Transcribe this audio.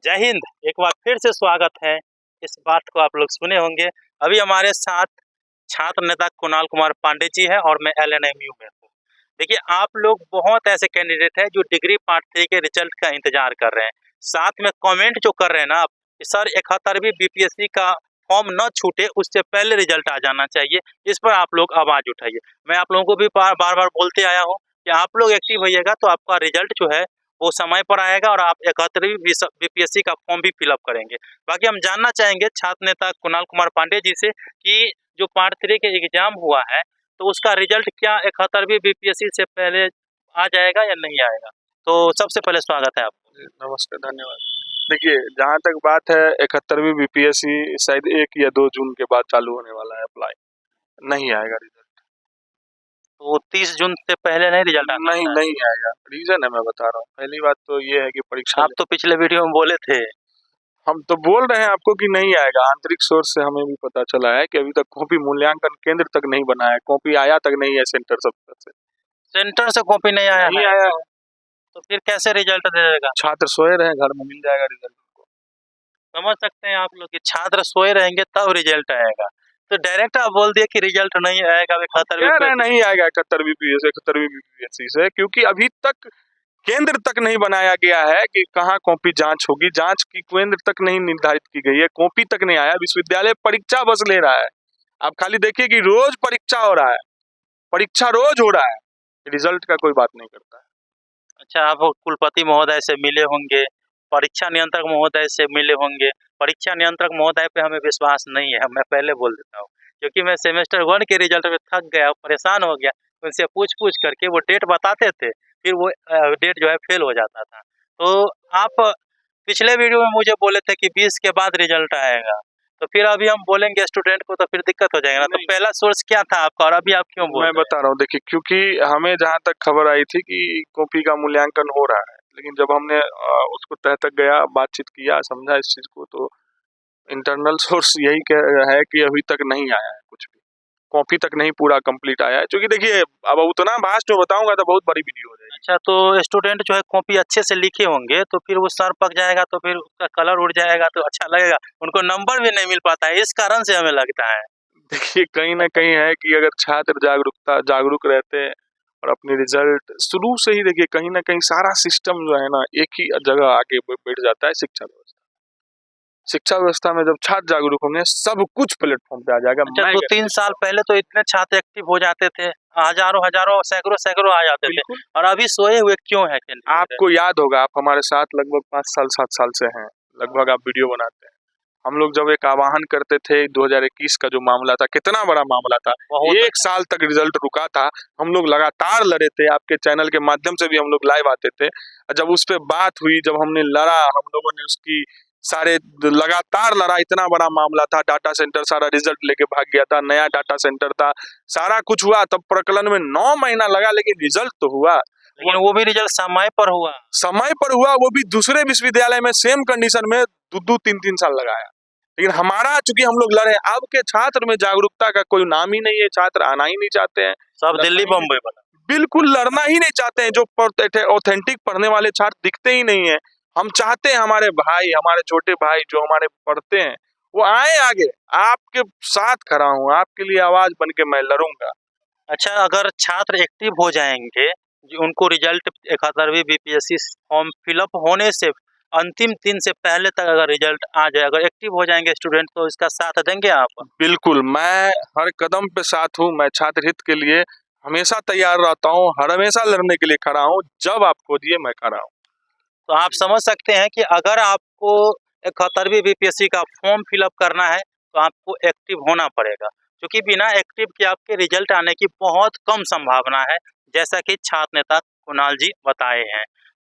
जय हिंद। एक बार फिर से स्वागत है। इस बात को आप लोग सुने होंगे। अभी हमारे साथ छात्र नेता कुणाल कुमार पांडे जी है और मैं LNMU में हूँ। देखिए, आप लोग बहुत ऐसे कैंडिडेट हैं जो डिग्री पार्ट 3 के रिजल्ट का इंतजार कर रहे हैं। साथ में कमेंट जो कर रहे हैं ना आप, कि सर 71वीं BPSC का फॉर्म न छूटे, उससे पहले रिजल्ट आ जाना चाहिए। इस पर आप लोग आवाज उठाइए। मैं आप लोगों को भी बार बार बोलते आया हूँ कि आप लोग एक्टिव होइएगा तो आपका रिजल्ट जो है वो समय पर आएगा और आप 71वीं BPSC का फॉर्म भी फिलअप करेंगे। बाकी हम जानना चाहेंगे छात्र नेता कुणाल कुमार पांडे जी से कि जो पार्ट 3 के एग्जाम हुआ है तो उसका रिजल्ट क्या 71वीं BPSC से पहले आ जाएगा या नहीं आएगा। तो सबसे पहले स्वागत है आपको। नमस्कार, धन्यवाद। देखिए, जहाँ तक बात है 71वीं BPSC शायद 1 या 2 जून के बाद चालू होने वाला है अप्लाई। नहीं आएगा रिजल्ट। तो 30 जून से पहले नहीं रिजल्ट आना नहीं नहीं आएगा। रीजन है, मैं बता रहा हूँ। पहली बात तो ये है कि परीक्षा आप तो पिछले वीडियो में बोले थे। हम तो बोल रहे हैं आपको कि नहीं आएगा। आंतरिक सोर्स से हमें भी पता चला है कि अभी तक कॉपी मूल्यांकन केंद्र तक नहीं बना है, कॉपी आया तक नहीं है सेंटर सब से। सेंटर से कॉपी नहीं आया नहीं है आया। तो फिर कैसे रिजल्ट दे देगा। छात्र सोए रहे घर में, मिल जाएगा रिजल्ट। समझ सकते हैं आप लोग कि छात्र सोए रहेंगे तब रिजल्ट आएगा। तो डायरेक्ट आप बोल दिए कि रिजल्ट नहीं आएगा। कह रहे नहीं आएगा 71वीं BPSC से, क्योंकि अभी तक केंद्र तक नहीं बनाया गया है कि कहाँ कॉपी जांच होगी। जांच की केंद्र तक नहीं निर्धारित की गई है, कॉपी तक नहीं आया। विश्वविद्यालय परीक्षा बस ले रहा है। आप खाली देखिए कि रोज परीक्षा हो रहा है, परीक्षा रोज हो रहा है, रिजल्ट का कोई बात नहीं करता है। अच्छा, आप कुलपति महोदय से मिले होंगे, परीक्षा नियंत्रक महोदय से मिले होंगे। परीक्षा नियंत्रक महोदय पे हमें विश्वास नहीं है, मैं पहले बोल देता हूँ, क्योंकि मैं सेमेस्टर 1 के रिजल्ट में थक गया, परेशान हो गया। उनसे पूछ करके वो डेट बताते थे, फिर वो डेट जो है फेल हो जाता था। तो आप पिछले वीडियो में मुझे बोले थे कि 20 के बाद रिजल्ट आएगा, तो फिर अभी हम बोलेंगे स्टूडेंट को तो फिर दिक्कत हो जाएगा ना। तो पहला सोर्स क्या था आपका और अभी आप क्यों बोल रहे हैं? मैं बता रहा हूँ, देखिए, क्योंकि हमें जहाँ तक खबर आई थी कि कॉपी का मूल्यांकन हो रहा है, लेकिन जब हमने उसको तह तक गया, बातचीत किया, समझा इस चीज को, तो इंटरनल सोर्स यही कह है कि अभी तक नहीं आया है कुछ भी, कॉपी तक नहीं पूरा कंप्लीट आया है। क्योंकि देखिए, अब उतना भास्ट जो बताऊंगा तो बहुत बड़ी वीडियो हो जाएगी। अच्छा, तो स्टूडेंट जो है कॉपी अच्छे से लिखे होंगे तो फिर वो सर पक जाएगा तो फिर उसका कलर उड़ जाएगा तो अच्छा लगेगा, उनको नंबर भी नहीं मिल पाता है। इस कारण से हमें लगता है। देखिए, कहीं ना कहीं है कि अगर छात्र जागरूक रहते हैं और अपने रिजल्ट शुरू से ही, देखिए, कहीं ना कहीं सारा सिस्टम जो है ना एक ही जगह आके बैठ जाता है, शिक्षा व्यवस्था। शिक्षा व्यवस्था में जब छात्र जागरूक होंगे, सब कुछ प्लेटफॉर्म पे आ जाएगा। अच्छा, 2-3 साल पहले तो इतने छात्र एक्टिव हो जाते थे, हजारों सैकड़ों आ जाते थे, और अभी सोए हुए क्यों है? आपको याद होगा, आप हमारे साथ लगभग 5 साल 7 साल से हैं, लगभग आप वीडियो बनाते हैं। हम लोग जब एक आह्वान करते थे 2021 का जो मामला था, कितना बड़ा मामला था, 1 साल तक रिजल्ट रुका था। हम लोग लगातार लड़े थे, आपके चैनल के माध्यम से भी हम लोग लाइव आते थे। जब उस पर बात हुई, जब हमने लड़ा, हम लोगों ने उसकी सारे लगातार लड़ा, इतना बड़ा मामला था। डाटा सेंटर सारा रिजल्ट लेके भाग गया था, नया डाटा सेंटर था, सारा कुछ हुआ। तब प्रकलन में 9 महीना लगा, लेकिन रिजल्ट तो हुआ। लेकिन वो भी रिजल्ट समय पर हुआ, वो भी दूसरे विश्वविद्यालय में सेम कंडीशन में 2-2 3-3 साल लगाया। लेकिन हमारा, चूंकि हम लोग लड़े, अब के छात्र में जागरूकता का कोई नाम ही नहीं है। छात्र आना ही नहीं चाहते हैं, सब दिल्ली बम्बई बना, बिल्कुल लड़ना ही नहीं चाहते हैं। जो ऑथेंटिक पढ़ने वाले छात्र दिखते ही नहीं है। हम चाहते हैं हमारे भाई, हमारे छोटे भाई जो हमारे पढ़ते हैं, वो आए आगे। आपके साथ खड़ा हूँ, आपके लिए आवाज बन के मैं लड़ूंगा। अच्छा, अगर छात्र एक्टिव हो जाएंगे, जो उनको रिजल्ट 71वीं BPSC फॉर्म फिलअप होने से अंतिम दिन से पहले तक अगर रिजल्ट आ जाए, अगर एक्टिव हो जाएंगे स्टूडेंट, तो इसका साथ देंगे आप? बिल्कुल, मैं हर कदम पे साथ हूँ। मैं छात्र हित के लिए हमेशा तैयार रहता हूँ, हर हमेशा लड़ने के लिए खड़ा हूँ। जब आप खोजिए, मैं खड़ा हूँ। तो आप समझ सकते हैं कि अगर आपको 71वीं BPSC का फॉर्म फिलअप करना है तो आपको एक्टिव होना पड़ेगा, क्योंकि बिना एक्टिव के आपके रिजल्ट आने की बहुत कम संभावना है, जैसा कि छात्र नेता कुणाल जी बताए हैं।